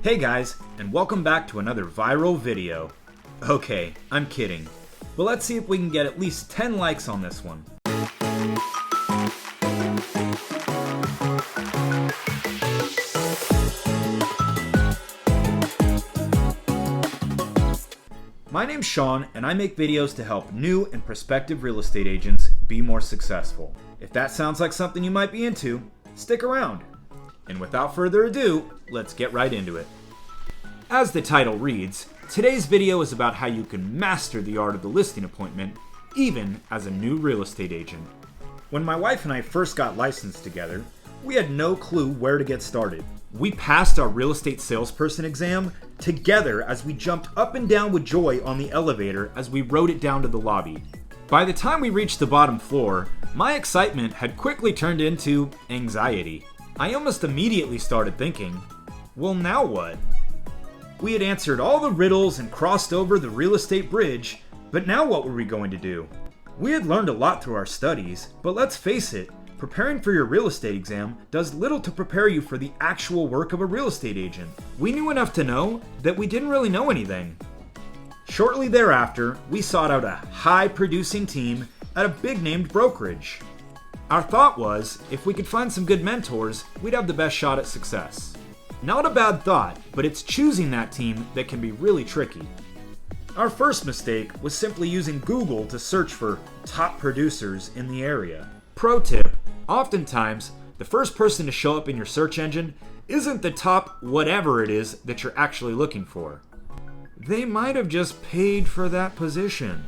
Hey guys, and welcome back to another viral video. Okay, I'm kidding, but let's see if we can get at least 10 likes on this one. My name's Sean, and I make videos to help new and prospective real estate agents be more successful. If that sounds like something you might be into, stick around. And without further ado, let's get right into it. As the title reads, today's video is about how you can master the art of the listing appointment, even as a new real estate agent. When my wife and I first got licensed together, we had no clue where to get started. We passed our real estate salesperson exam together as we jumped up and down with joy on the elevator as we rode it down to the lobby. By the time we reached the bottom floor, my excitement had quickly turned into anxiety. I almost immediately started thinking, well, now what? We had answered all the riddles and crossed over the real estate bridge, but now what were we going to do? We had learned a lot through our studies, but let's face it, preparing for your real estate exam does little to prepare you for the actual work of a real estate agent. We knew enough to know that we didn't really know anything. Shortly thereafter, we sought out a high-producing team at a big-named brokerage. Our thought was, if we could find some good mentors, we'd have the best shot at success. Not a bad thought, but it's choosing that team that can be really tricky. Our first mistake was simply using Google to search for top producers in the area. Pro tip, oftentimes, the first person to show up in your search engine isn't the top whatever it is that you're actually looking for. They might have just paid for that position.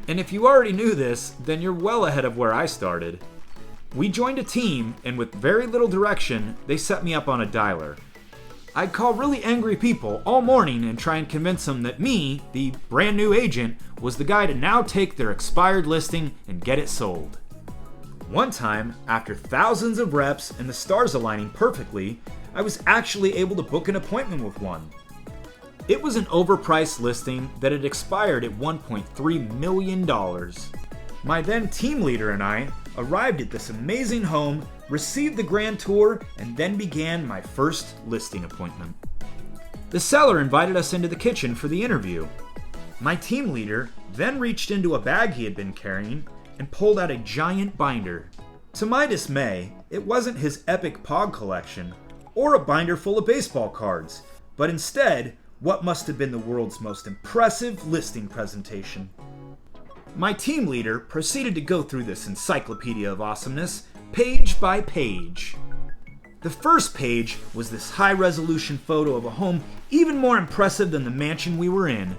And if you already knew this, then you're well ahead of where I started. We joined a team, and with very little direction, they set me up on a dialer. I'd call really angry people all morning and try and convince them that me, the brand new agent, was the guy to now take their expired listing and get it sold. One time, after thousands of reps and the stars aligning perfectly, I was actually able to book an appointment with one. It was an overpriced listing that had expired at $1.3 million. My then team leader and I arrived at this amazing home, received the grand tour, and then began my first listing appointment. The seller invited us into the kitchen for the interview. My team leader then reached into a bag he had been carrying and pulled out a giant binder. To my dismay, it wasn't his epic POG collection or a binder full of baseball cards, but instead, what must have been the world's most impressive listing presentation. My team leader proceeded to go through this encyclopedia of awesomeness, page by page. The first page was this high-resolution photo of a home even more impressive than the mansion we were in.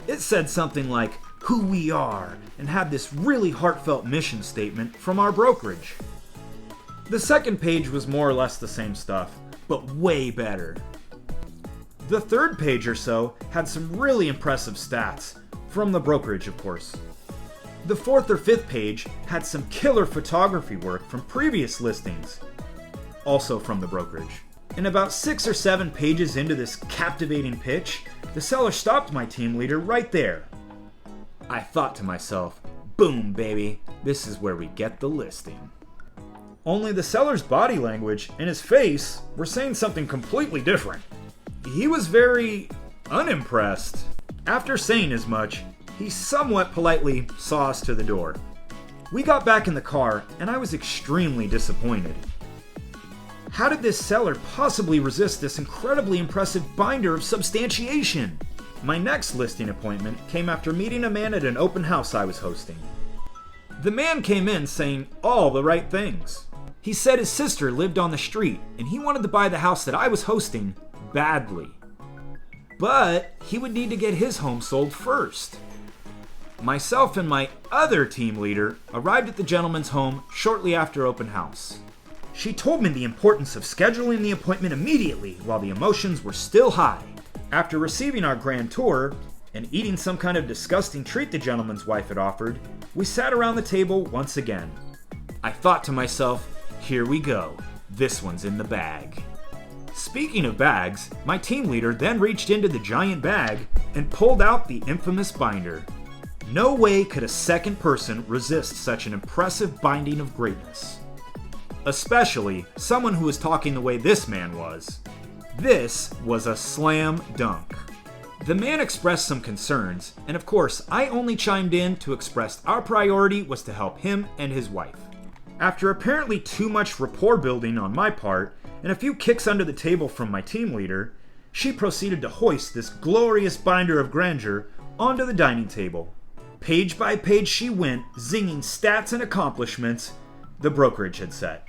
It said something like, "Who we are," and had this really heartfelt mission statement from our brokerage. The second page was more or less the same stuff, but way better. The third page or so had some really impressive stats, from the brokerage of course. The fourth or fifth page had some killer photography work from previous listings, also from the brokerage. And about 6 or 7 pages into this captivating pitch, the seller stopped my team leader right there. I thought to myself, boom baby, this is where we get the listing. Only the seller's body language and his face were saying something completely different. He was very unimpressed. After saying as much, he somewhat politely saw us to the door. We got back in the car, and I was extremely disappointed. How did this seller possibly resist this incredibly impressive binder of substantiation? My next listing appointment came after meeting a man at an open house I was hosting. The man came in saying all the right things. He said his sister lived on the street, and he wanted to buy the house that I was hosting badly. But he would need to get his home sold first. Myself and my other team leader arrived at the gentleman's home shortly after open house. She told me the importance of scheduling the appointment immediately while the emotions were still high. After receiving our grand tour and eating some kind of disgusting treat the gentleman's wife had offered, we sat around the table once again. I thought to myself, here we go, this one's in the bag. Speaking of bags, my team leader then reached into the giant bag and pulled out the infamous binder. No way could a second person resist such an impressive binding of greatness. Especially someone who was talking the way this man was. This was a slam dunk. The man expressed some concerns, and of course, I only chimed in to express our priority was to help him and his wife. After apparently too much rapport building on my part, and a few kicks under the table from my team leader, she proceeded to hoist this glorious binder of grandeur onto the dining table. Page by page she went, zinging stats and accomplishments the brokerage had set.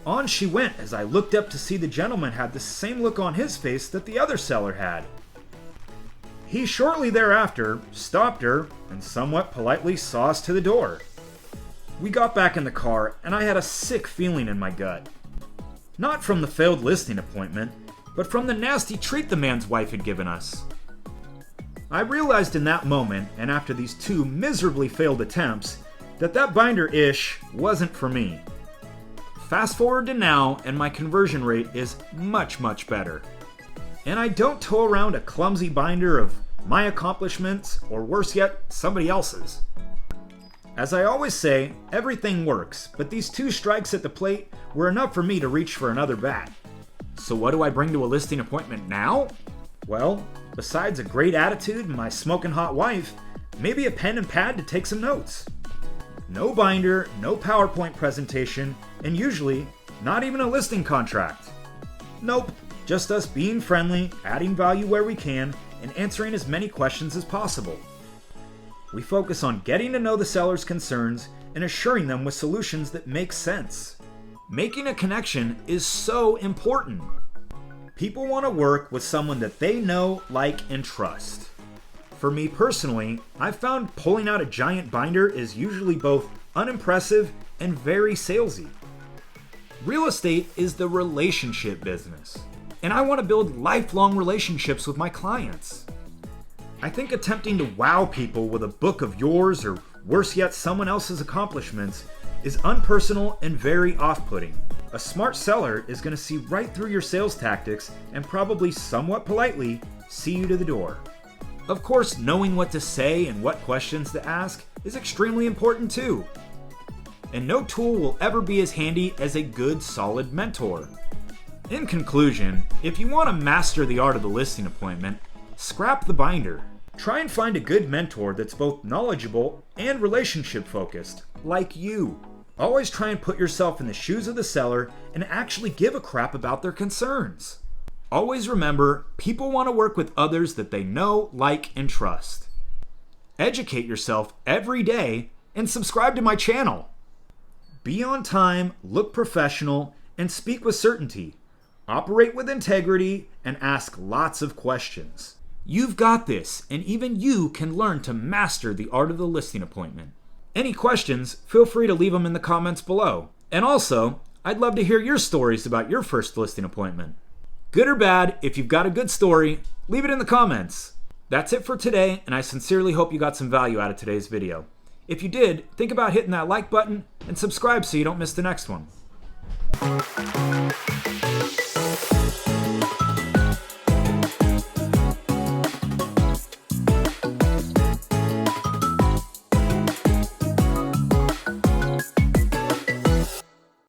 On she went as I looked up to see the gentleman had the same look on his face that the other seller had. He shortly thereafter stopped her and somewhat politely saw us to the door. We got back in the car and I had a sick feeling in my gut. Not from the failed listing appointment, but from the nasty treat the man's wife had given us. I realized in that moment, and after these 2 miserably failed attempts, that binder-ish wasn't for me. Fast forward to now, and my conversion rate is much, much better. And I don't tow around a clumsy binder of my accomplishments, or worse yet, somebody else's. As I always say, everything works, but these 2 strikes at the plate were enough for me to reach for another bat. So what do I bring to a listing appointment now? Well, besides a great attitude and my smoking hot wife, maybe a pen and pad to take some notes. No binder, no PowerPoint presentation, and usually not even a listing contract. Nope, just us being friendly, adding value where we can, and answering as many questions as possible. We focus on getting to know the seller's concerns and assuring them with solutions that make sense. Making a connection is so important. People want to work with someone that they know, like, and trust. For me personally, I've found pulling out a giant binder is usually both unimpressive and very salesy. Real estate is the relationship business, and I want to build lifelong relationships with my clients. I think attempting to wow people with a book of yours, or worse yet, someone else's accomplishments, is unpersonal and very off-putting. A smart seller is going to see right through your sales tactics and probably somewhat politely see you to the door. Of course, knowing what to say and what questions to ask is extremely important too. And no tool will ever be as handy as a good, solid mentor. In conclusion, if you want to master the art of the listing appointment, scrap the binder. Try and find a good mentor that's both knowledgeable and relationship focused, like you. Always try and put yourself in the shoes of the seller and actually give a crap about their concerns. Always remember, people want to work with others that they know, like, and trust. Educate yourself every day and subscribe to my channel. Be on time, look professional, and speak with certainty. Operate with integrity and ask lots of questions. You've got this, and even you can learn to master the art of the listing appointment. Any questions, feel free to leave them in the comments below. And also, I'd love to hear your stories about your first listing appointment. Good or bad, if you've got a good story, leave it in the comments. That's it for today, and I sincerely hope you got some value out of today's video. If you did, think about hitting that like button and subscribe so you don't miss the next one.